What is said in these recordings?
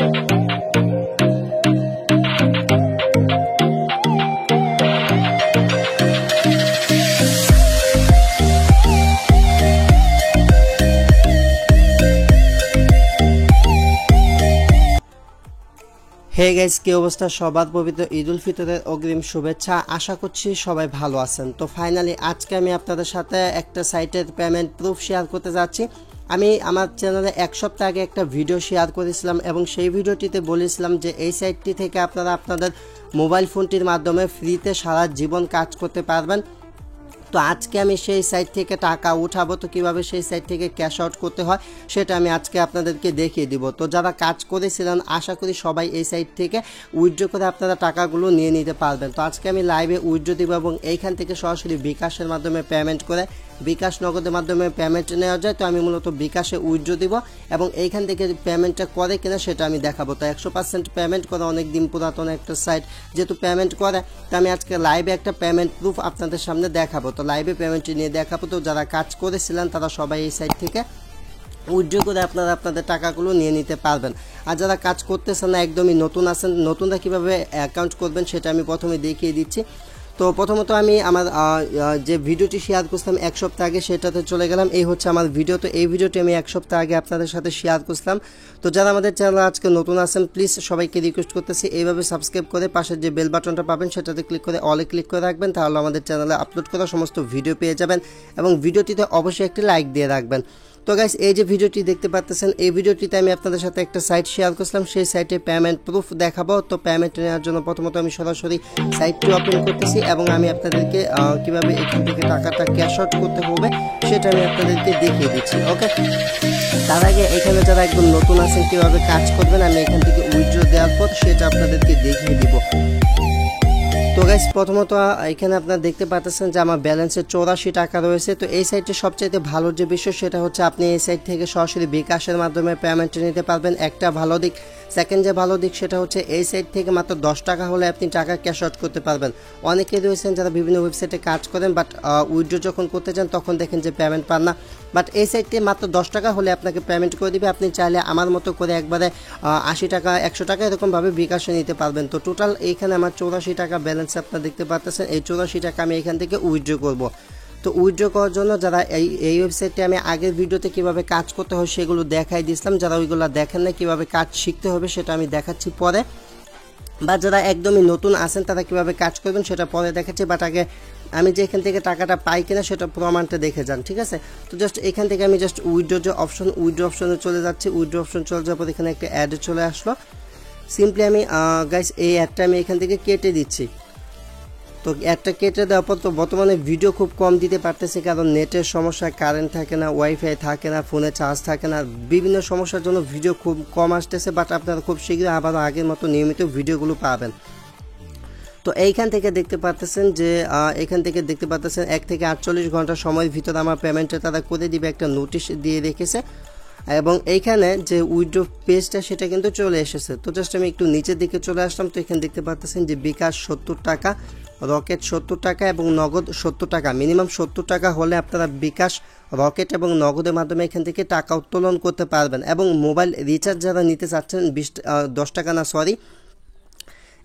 Hey guys, কি অবস্থা সবার? পবিত্র ঈদ উল ফিতরের অগ্রিম শুভেচ্ছা। আশা করছি সবাই ভালো আছেন। তো ফাইনালি আজকে আমি আপনাদের সাথে একটা সাইটের পেমেন্ট প্রুফ শেয়ার করতে যাচ্ছি। আমি আমার চ্যানেলে এক সপ্তাহ আগে একটা ভিডিও শেয়ার করেছিলাম এবং সেই ভিডিওটিতে বলেছিলাম যে এই সাইটটি থেকে আপনারা আপনাদের মোবাইল ফোনটির মাধ্যমে ফ্রিতে সারা জীবন কাজ করতে পারবেন। তো আজকে আমি সেই সাইট থেকে টাকা উঠাবো। তো কীভাবে সেই সাইট থেকে ক্যাশ আউট করতে হয় সেটা আমি আজকে আপনাদেরকে দেখিয়ে দিব। তো যারা কাজ করেছিলেন আশা করি সবাই এই সাইট থেকে উইথড্র করে আপনারা টাকাগুলো নিয়ে নিতে পারবেন। তো আজকে আমি লাইভে উইথড্র দিব এবং এইখান থেকে সরাসরি বিকাশের মাধ্যমে পেমেন্ট করে বিকাশ নগদের মাধ্যমে পেমেন্ট নেওয়া যায়। তো আমি মূলত বিকাশে উইথড্র দিব এবং এইখান থেকে পেমেন্টটা করে কিনা সেটা আমি দেখাবো। তো 100% পেমেন্ট করে অনেক দিন পুরাতন একটা সাইট যেহেতু পেমেন্ট করে, তো আমি আজকে লাইভে একটা পেমেন্ট প্রুফ আপনাদের সামনে দেখাবো। তো লাইভে পেমেন্টটি নিয়ে দেখাবো। তো যারা কাজ করেছিলেন তারা সবাই এই সাইট থেকে উইথড্র করে আপনারা আপনাদের টাকাগুলো নিয়ে নিতে পারবেন। আর যারা কাজ করতেছেন না, একদমই নতুন আছেন, নতুনরা কীভাবে অ্যাকাউন্ট করবেন সেটা আমি প্রথমে দেখিয়ে দিচ্ছি। তো প্রথমত আমি আমার যে ভিডিওটি শেয়ার করছিলাম এক সপ্তাহ আগে সেটাতে চলে গেলাম। এই হচ্ছে আমার ভিডিও। তো এই ভিডিওটি আমি এক সপ্তাহ আগে আপনাদের সাথে শেয়ার করছিলাম। তো যারা আমাদের চ্যানেলে আজকে নতুন আছেন প্লিজ সবাইকে রিকোয়েস্ট করতেছি এইভাবে সাবস্ক্রাইব করে পাশের যে বেল বাটনটা পাবেন সেটাতে ক্লিক করে অলে ক্লিক করে রাখবেন, তাহলে আমাদের চ্যানেলে আপলোড করা সমস্ত ভিডিও পেয়ে যাবেন এবং ভিডিওটিতে অবশ্যই একটি লাইক দিয়ে রাখবেন। তো গাইস, এই যে ভিডিওটি দেখতে পাচ্ছেন এই ভিডিওটিতে আমি আপনাদের সাথে একটা সাইট শেয়ার করছিলাম, সেই সাইটে পেমেন্ট প্রুফ দেখাবো। তো পেমেন্ট নেওয়ার জন্য প্রথমত আমি সরাসরি সাইটটি ওপেন করতেছি এবং আমি আপনাদেরকে কিভাবে এখান থেকে টাকাটা ক্যাশ আউট করতে হবে সেটা আমি আপনাদেরকে দেখিয়ে দিচ্ছি। ওকে, তার আগে এখানে যারা একদম নতুন আছেন কীভাবে কাজ করবেন আমি এখান থেকে উইথড্র দেওয়ার পর সেটা আপনাদেরকে দেখিয়ে দিব। তো গাইস, প্রথমত এখানে আপনারা দেখতে পাচ্ছেন যে আমার ব্যালেন্সে 84 টাকা রয়েছে। তো এই সাইটে সবচাইতে ভালো যে বিষয় সেটা হচ্ছে আপনি এই সাইট থেকে সরাসরি বিকাশের মাধ্যমে পেমেন্ট নিতে পারবেন, একটা ভালো দিক। সেকেন্ড যে ভালো দিক সেটা হচ্ছে এই সাইট থেকে মাত্র 10 টাকা হলে আপনি টাকা ক্যাশ আউট করতে পারবেন। অনেকে রয়েছেন যারা বিভিন্ন ওয়েবসাইটে কাজ করেন বাট উইথড্র যখন করতে চান তখন দেখেন যে পেমেন্ট পান না, বাট এই সাইটে মাত্র 10 টাকা হলে আপনাকে পেমেন্ট করে দিবে। আপনি চাইলে আমার মতো করে একবারে 80 টাকা 100 টাকা এরকমভাবে বিকাশে নিতে পারবেন। তো টোটাল এইখানে আমার 84 টাকা ব্যালেন্স আপনারা দেখতে পাচ্ছেন। এই 84 টাকা আমি এখান থেকে উইথড্র করব। তো উইথড্র করার জন্য যারা এই ওয়েবসাইটে আমি আগের ভিডিওতে কীভাবে কাজ করতে হয় সেগুলো দেখাই দিয়েছিলাম, যারা ওইগুলো দেখেন না কীভাবে কাজ শিখতে হবে সেটা আমি দেখাচ্ছি পরে, বা যারা একদমই নতুন আছেন তারা কীভাবে কাজ করবেন সেটা পরে দেখাচ্ছি। বাট আগে আমি যে এখান থেকে টাকাটা পাই কিনা সেটা প্রমাণটা দেখে যান, ঠিক আছে? তো জাস্ট এখান থেকে আমি জাস্ট উইথড্র যে অপশন, উইথড্র অপশনে চলে যাচ্ছি। উইথড্র অপশন চলে যাওয়ার পর এখানে একটা অ্যাড চলে আসলো। সিম্পলি আমি গাইস এই অ্যাডটা আমি এখান থেকে কেটে দিচ্ছি। তো একটা কেটে দেওয়ার পর তো বর্তমানে ভিডিও খুব কম দিতে পারতেছে, কারণ নেটের সমস্যা, কারেন্ট থাকে না, ওয়াইফাই থাকে না, ফোনে চার্জ থাকে না, বিভিন্ন সমস্যার জন্য ভিডিও খুব কম আসতেছে। বাট আপনারা খুব শীঘ্রই আবারও আগের মতো নিয়মিত ভিডিওগুলো পাবেন। তো এইখান থেকে দেখতে পাচ্ছেন যে এখান থেকে দেখতে পাচ্ছেন 1 থেকে 48 ঘন্টা সময়ের ভিতরে আমার পেমেন্টটা তারা করে দিবে, একটা নোটিশ দিয়ে রেখেছে এবং এইখানে যে উইথড্র পেজটা সেটা কিন্তু চলে এসেছে। তো জাস্ট আমি একটু নিচের দিকে চলে আসলাম। তো এখানে দেখতে পাচ্ছেন যে বিকাশ 70 টাকা, রকেট 70 টাকা এবং নগদ 70 টাকা। মিনিমাম 70 টাকা হলে আপনারা বিকাশ, রকেট এবং নগদের মাধ্যমে এখান থেকে টাকা উত্তোলন করতে পারবেন। এবং মোবাইল রিচার্জ যারা নিতে চাচ্ছেন 10 টাকা না সরি,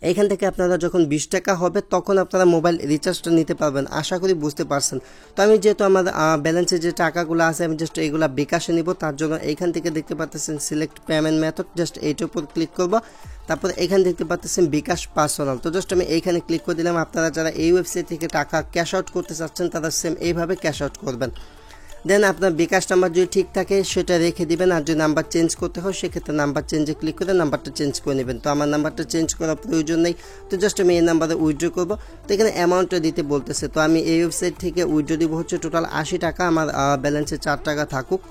এইখান থেকে আপনারা যখন 20 টাকা হবে তখন আপনারা মোবাইল রিচার্জটা নিতে পারবেন। আশা করি বুঝতে পারছেন। তো আমি যেহেতু আমার ব্যালেন্সে যে টাকাগুলো আছে আমি জাস্ট এইগুলা বিকাশে নিব, তার জন্য এইখান থেকে দেখতে পাচ্ছেন সিলেক্ট পেমেন্ট মেথড, জাস্ট এইটার উপর ক্লিক করব। তারপর এখানে দেখতে পাচ্ছেন বিকাশ পার্সোনাল। তো জাস্ট আমি এইখানে ক্লিক করে দিলাম। আপনারা যারা এই ওয়েবসাইট থেকে টাকা ক্যাশ আউট করতে চাচ্ছেন তারা সেম এইভাবে ক্যাশ আউট করবেন। দেন আপনার বিকাশ নাম্বার যদি ঠিক থাকে সেটা রেখে দিবেন, আর যদি নাম্বার চেঞ্জ করতে হয় সেক্ষেত্রে নাম্বার চেঞ্জে ক্লিক করে নাম্বারটা চেঞ্জ করে নেবেন। তো আমার নাম্বারটা চেঞ্জ করার প্রয়োজন নেই, তো জাস্ট আমি এই নাম্বারে উইথড্র করব। তো এখানে অ্যামাউন্টটা দিতে বলতেছে, তো আমি এই ওয়েবসাইট থেকে উইথড্র দিব হচ্ছে টোটাল 80 টাকা, আমার ব্যালেন্সে 4 টাকা থাকুক।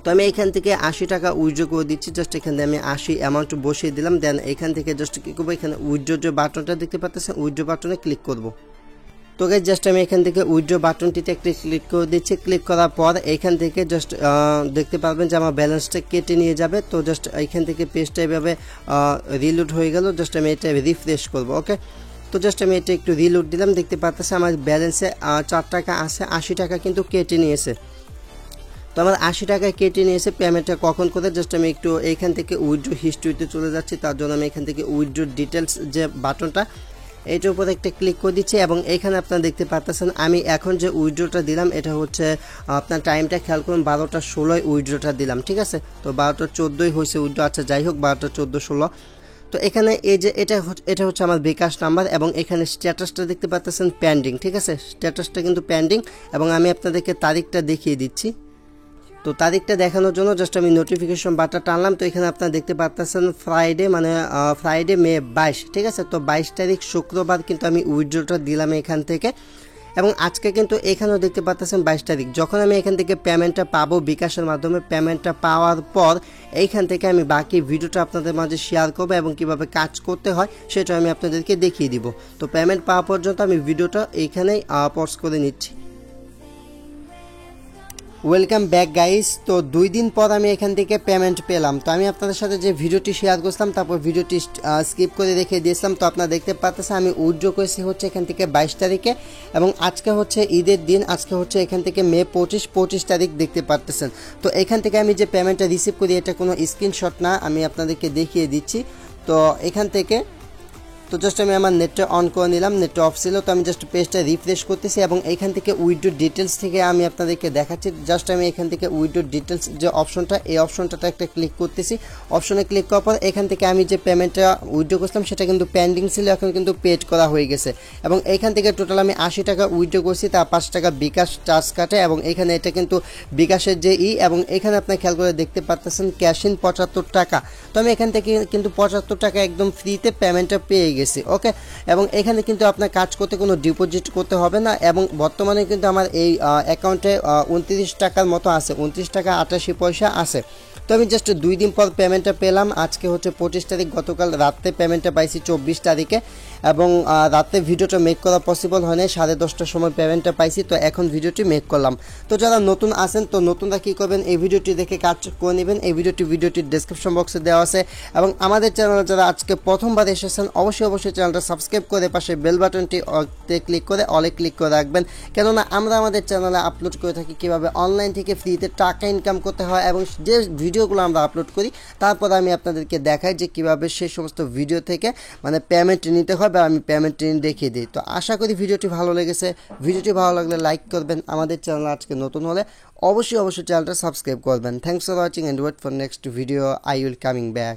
তো আমি এখান থেকে 80 টাকা উইথড্র করে দিচ্ছি। জাস্ট এখানে আমি 80 অ্যামাউন্ট বসিয়ে দিলাম। দেন এখান থেকে জাস্ট কী করবো, এখানে উইথড্র যে বাটনটা দেখতে পাচ্ছেন উইথড্র বাটনে ক্লিক করব। তো গাইস জাস্ট আমি এখান থেকে উইথড্র বাটনটিতে একটি ক্লিক করে দিচ্ছি। ক্লিক করার পর এখান থেকে জাস্ট দেখতে পারবেন যে আমার ব্যালেন্সটা কেটে নিয়ে যাবে। তো জাস্ট এখান থেকে পেজটা এভাবে রিলোড হয়ে গেল। জাস্ট আমি এটা রিফ্রেশ করব। ওকে, তো জাস্ট আমি এটা একটু রিলোড দিলাম। দেখতে পাচ্ছেন আমার ব্যালেন্সে 4 টাকা আছে, 80 টাকা কিন্তু কেটে নিয়েছে। তো আমার 80 টাকা কেটে নিয়েছে। পেমেন্টটা কখন করে জাস্ট আমি একটু এইখান থেকে উইথড্র হিস্ট্রিতে চলে যাচ্ছি। তার জন্য আমি এখান থেকে উইথড্র ডিটেলস যে বাটনটা এইটার উপরে একটা ক্লিক করে দিচ্ছি এবং এইখানে আপনারা দেখতে পাচ্ছেন আমি এখন যে উইথড্রটা দিলাম এটা হচ্ছে আপনার টাইমটা খেয়াল করুন 12টা 16 উইথড্রটা দিলাম, ঠিক আছে। তো 12টা 14 হয়েছে উইথড্র, আচ্ছা যাই হোক 12টা 14 16। তো এখানে এই যে এটা হচ্ছে আমার বিকাশ নাম্বার এবং এখানে স্ট্যাটাসটা দেখতে পাচ্ছেন পেন্ডিং, ঠিক আছে। স্ট্যাটাসটা কিন্তু পেন্ডিং এবং আমি আপনাদেরকে তারিখটা দেখিয়ে দিচ্ছি। তো তারিখটা দেখানোর জন্য জাস্ট আমি নোটিফিকেশন বাটনটা টানলাম। তো এখানে আপনারা দেখতে পাচ্ছেন ফ্রাইডে মানে ফ্রাইডে মে 22, ঠিক আছে। তো 22 তারিখ শুক্রবার কিন্তু আমি উইথড্রটা দিলাম এখান থেকে এবং আজকে কিন্তু এখানেও দেখতে পাচ্ছেন 22 তারিখ। যখন আমি এখান থেকে পেমেন্টটা পাবো বিকাশের মাধ্যমে, পেমেন্টটা পাওয়ার পর এইখান থেকে আমি বাকি ভিডিওটা আপনাদের মাঝে শেয়ার করবো এবং কিভাবে কাজ করতে হয় সেটা আমি আপনাদেরকে দেখিয়ে দিব। তো পেমেন্ট পাওয়া পর্যন্ত আমি ভিডিওটা এইখানেই পজ করে নিচ্ছি। Welcome back guys. তো 2 দিন পর আমি এখান থেকে পেমেন্ট পেলাম। তো আমি আপনাদের সাথে যে ভিডিওটি শেয়ার করছিলাম তারপর ভিডিওটি স্কিপ করে রেখে দিয়েছিলাম। তো আপনারা দেখতে পাচ্ছেন আমি উইথড্র করেছি হচ্ছে এখান থেকে 22 তারিখে এবং আজকে হচ্ছে ঈদের দিন, আজকে হচ্ছে এখান থেকে মে 25 তারিখ দেখতে পাচ্ছেন। তো এখান থেকে আমি যে পেমেন্টটা রিসিভ করি এটা কোনো স্ক্রিনশট না, আমি আপনাদেরকে দেখিয়ে দিচ্ছি। তো এখান থেকে তো জাস্ট আমি আমার নেটটা অন করে নিলাম, নেটটা অফ ছিল। তো আমি জাস্ট পেজটা রিফ্রেশ করতেছি এবং এইখান থেকে উইথড্র ডিটেলস থেকে আমি আপনাদেরকে দেখাচ্ছি। জাস্ট আমি এখান থেকে উইথড্র ডিটেলস যে অপশনটা এই অপশনটাতে একটা ক্লিক করতেছি। অপশনে ক্লিক করার পর এখান থেকে আমি যে পেমেন্টটা উইথড্র করছিলাম সেটা কিন্তু পেন্ডিং ছিল, এখন কিন্তু পেড করা হয়ে গেছে এবং এইখান থেকে টোটাল আমি 80 টাকা উইথড্র করছি, তার 5 টাকা বিকাশ চার্জ কাটে এবং এখানে এটা কিন্তু বিকাশের যে এবং এখানে আপনার খেয়াল করে দেখতে পাচ্ছেন ক্যাশ ইন 75 টাকা। তো আমি এখান থেকে কিন্তু 75 টাকা একদম ফ্রিতে পেমেন্টটা পেয়ে গেছি, ওকে। এবং এখানে কিন্তু আপনার কাজ করতে কোনো ডিপোজিট করতে হবে না এবং বর্তমানে কিন্তু আমার এই অ্যাকাউন্টে 29 টাকার মতো আছে, 29 টাকা 88 পয়সা আছে। তো আমি জাস্ট 2 দিন পর পেমেন্টটা পেলাম। আজকে হচ্ছে 25 তারিখ, গতকাল রাতে পেমেন্টটা পাইছি 24 তারিখে এবং রাতে ভিডিওটা মেক করা পসিবল হয় না, 10:30টার সময় পেমেন্টটা পাইছি। তো এখন ভিডিওটি মেক করলাম। তো যারা নতুন আছেন তো নতুনরা কী করবেন, এই ভিডিওটি দেখে কাজ করে নেবেন। এই ভিডিওটির ডেসক্রিপশন বক্সে দেওয়া আছে এবং আমাদের চ্যানেলে যারা আজকে প্রথমবার এসেছেন অবশ্যই চ্যানেলটা সাবস্ক্রাইব করে পাশে বেল বাটনটি ক্লিক করে অলে ক্লিক করে রাখবেন, কেননা আমরা আমাদের চ্যানেলে আপলোড করে থাকি কীভাবে অনলাইন থেকে ফ্রিতে টাকা ইনকাম করতে হয় এবং যে ভিডিওগুলো আমরা আপলোড করি তারপর আমি আপনাদেরকে দেখাই যে কীভাবে সেই সমস্ত ভিডিও থেকে মানে পেমেন্ট নিতে হয় বা আমি পেমেন্ট দেখিয়ে দিই। তো আশা করি ভিডিওটি ভালো লেগেছে। ভিডিওটি ভালো লাগলে লাইক করবেন, আমাদের চ্যানেল আজকে নতুন হলে অবশ্যই চ্যানেলটা সাবস্ক্রাইব করবেন। Thanks for watching and wait for next video, I will coming back.